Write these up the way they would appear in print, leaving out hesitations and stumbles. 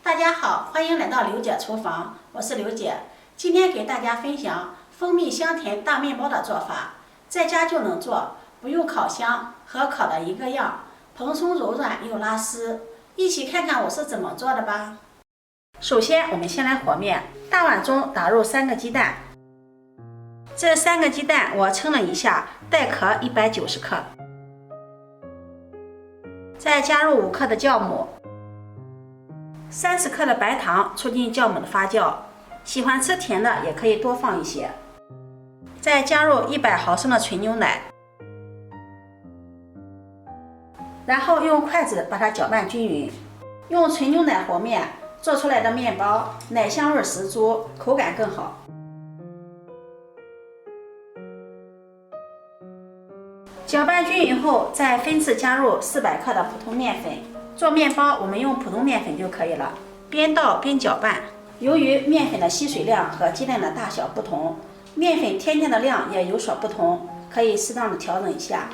大家好，欢迎来到刘姐厨房，我是刘姐。今天给大家分享蜂蜜香甜大面包的做法，在家就能做，不用烤箱，和烤的一个样，蓬松柔软又拉丝。一起看看我是怎么做的吧。首先，我们先来和面，大碗中打入3个鸡蛋。这3个鸡蛋我称了一下，带壳190克。再加入5克的酵母。30克的白糖，促进酵母的发酵，喜欢吃甜的也可以多放一些。再加入100毫升的纯牛奶，然后用筷子把它搅拌均匀。用纯牛奶和面做出来的面包，奶香味十足，口感更好。搅拌均匀后，再分次加入400克的普通面粉。做面包我们用普通面粉就可以了，边倒边搅拌。由于面粉的吸水量和鸡蛋的大小不同，面粉添加的量也有所不同，可以适当的调整一下。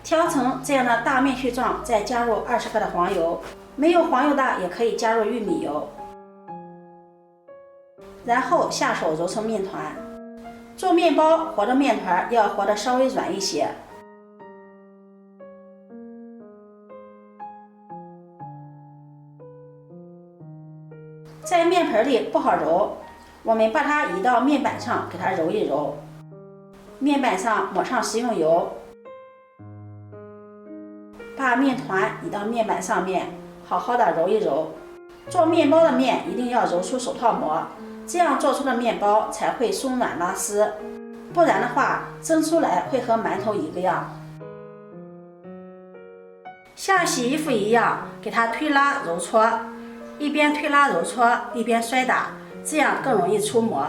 调成这样的大面絮状，再加入20克的黄油，没有黄油的也可以加入玉米油，然后下手揉成面团。做面包和的面团要和的稍微软一些。在面盆里不好揉，我们把它移到面板上，给它揉一揉。面板上抹上食用油，把面团移到面板上面，好好的揉一揉。做面包的面一定要揉出手套膜，这样做出的面包才会松软拉丝，不然的话蒸出来会和馒头一个样。像洗衣服一样，给它推拉揉搓，一边推拉揉搓一边摔打，这样更容易出膜。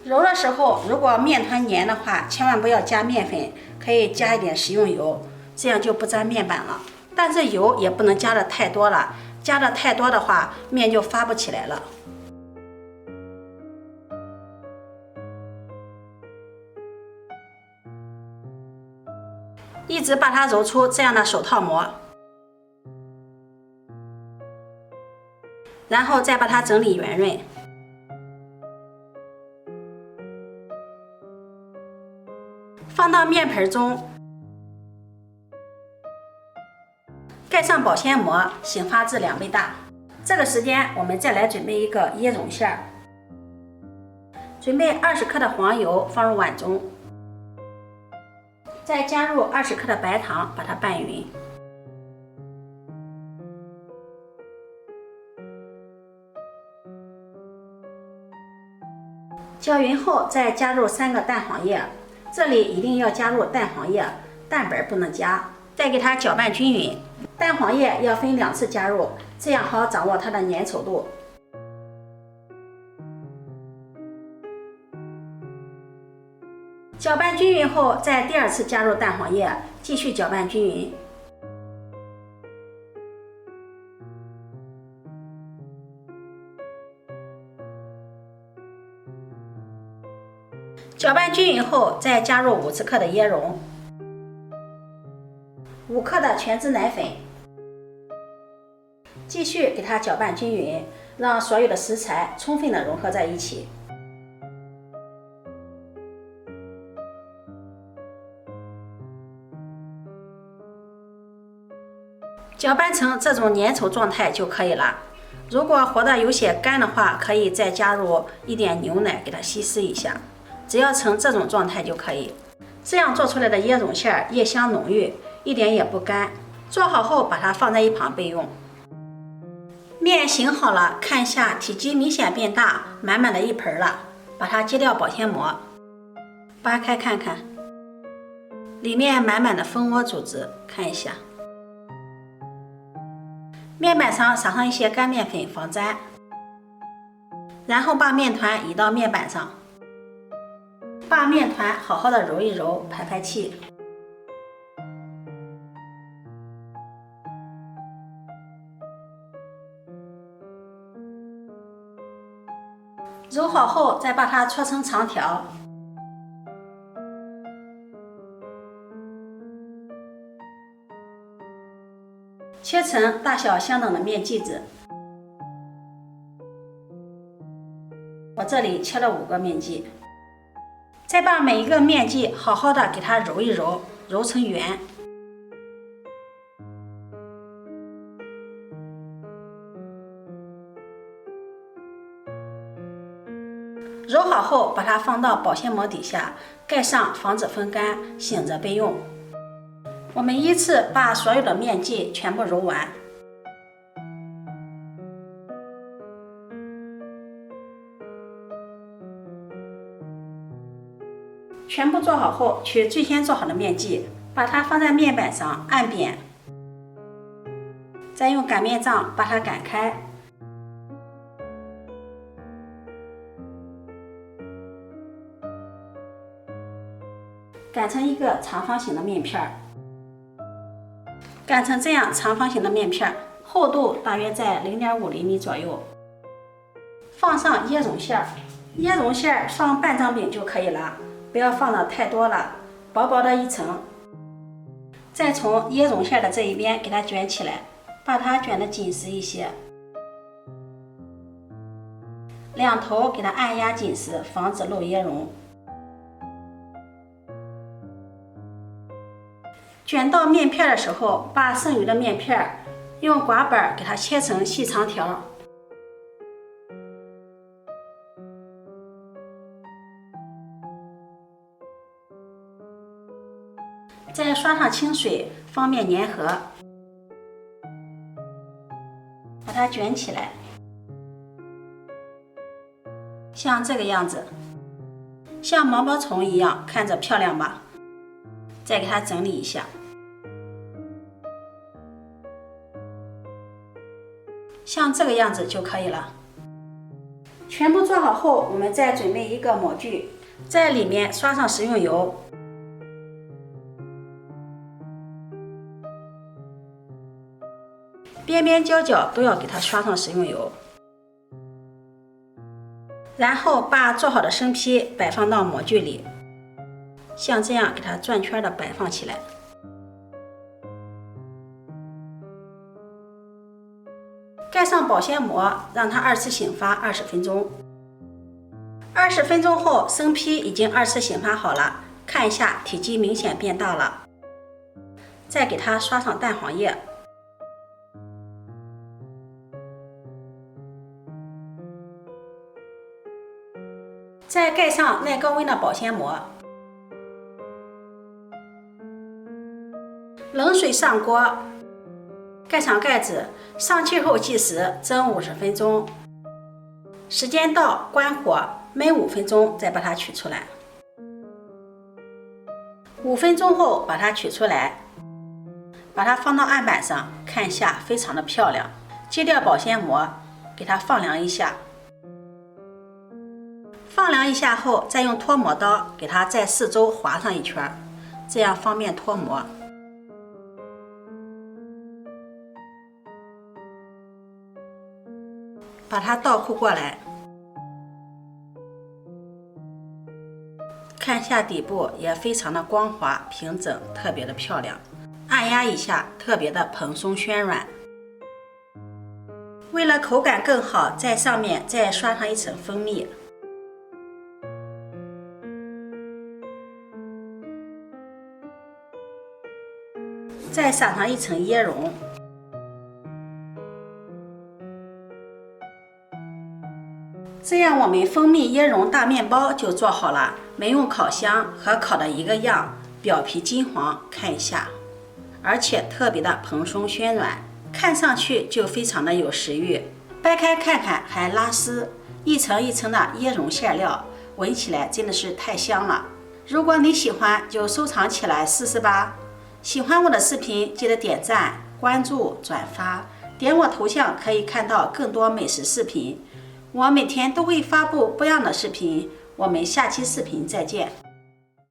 揉的时候，如果面团黏的话，千万不要加面粉，可以加一点食用油，这样就不粘面板了。但是油也不能加的太多了，加的太多的话，面就发不起来了。一直把它揉出这样的手套膜，然后再把它整理圆润。放到面盆中，盖上保鲜膜，醒发至2倍大。这个时间我们再来准备一个椰蓉馅儿。准备20克的黄油放入碗中，再加入20克的白糖，把它拌匀。搅匀后，再加入3个蛋黄液，这里一定要加入蛋黄液，蛋白不能加。再给它搅拌均匀，蛋黄液要分2次加入，这样好掌握它的粘稠度。搅拌均匀后，再第2次加入蛋黄液，继续搅拌均匀。搅拌均匀后，再加入50克的椰蓉，5克的全脂奶粉，继续给它搅拌均匀，让所有的食材充分的融合在一起。搅拌成这种粘稠状态就可以了。如果和的有些干的话，可以再加入一点牛奶给它稀释一下。只要成这种状态就可以。这样做出来的椰蓉馅叶香浓郁，一点也不干。做好后把它放在一旁备用。面醒好了，看一下体积明显变大，满满的一盆了。把它揭掉保鲜膜，扒开看看，里面满满的蜂窝组织，看一下。面板上撒上一些干面粉防粘，然后把面团移到面板上，把面团好好的揉一揉，排排气。揉好后，再把它搓成长条，切成大小相等的面剂子。我这里切了5个面剂，再把每一个面剂好好的给它揉一揉，揉成圆。揉好后，把它放到保鲜膜底下，盖上，防止风干，醒着备用。我们依次把所有的面剂全部揉完。全部做好后，取最先做好的面剂，把它放在面板上按扁，再用擀面杖把它擀开。擀成一个长方形的面片，擀成这样长方形的面片，厚度大约在0.5厘米左右。放上椰蓉馅，椰蓉馅放半张饼就可以了，不要放的太多了，薄薄的一层。再从椰蓉馅的这一边给它卷起来，把它卷得紧实一些，两头给它按压紧实，防止漏椰蓉。卷到面片的时候，把剩余的面片用刮板给它切成细长条，再刷上清水，方便粘合。把它卷起来，像这个样子，像毛毛虫一样，看着漂亮吧？再给它整理一下。像这个样子就可以了。全部做好后，我们再准备一个模具，在里面刷上食用油，边边角角都要给它刷上食用油。然后把做好的生坯摆放到模具里，像这样给它转圈的摆放起来。盖上保鲜膜，让它2次醒发20分钟。20分钟后，生坯已经2次醒发好了，看一下体积明显变大了。再给它刷上蛋黄液，再盖上耐高温的保鲜膜。冷水上锅，盖上盖子，上气后计时，蒸50分钟。时间到，关火，焖5分钟，再把它取出来。5分钟后把它取出来，把它放到案板上，看一下，非常的漂亮。揭掉保鲜膜，给它放凉一下。放凉一下后，再用脱模刀给它在四周划上一圈，这样方便脱模。把它倒扣过来，看下底部也非常的光滑平整，特别的漂亮。按压一下，特别的蓬松暄软。为了口感更好，在上面再刷上一层蜂蜜。再撒上一层椰蓉。这样我们蜂蜜椰蓉大面包就做好了，没用烤箱，和烤的一个样，表皮金黄，看一下，而且特别的蓬松暄软，看上去就非常的有食欲。掰开看看还拉丝，一层一层的椰蓉馅料，闻起来真的是太香了。如果你喜欢，就收藏起来试试吧。喜欢我的视频，记得点赞、关注、转发，点我头像可以看到更多美食视频。我每天都会发布不一样的视频，我们下期视频再见。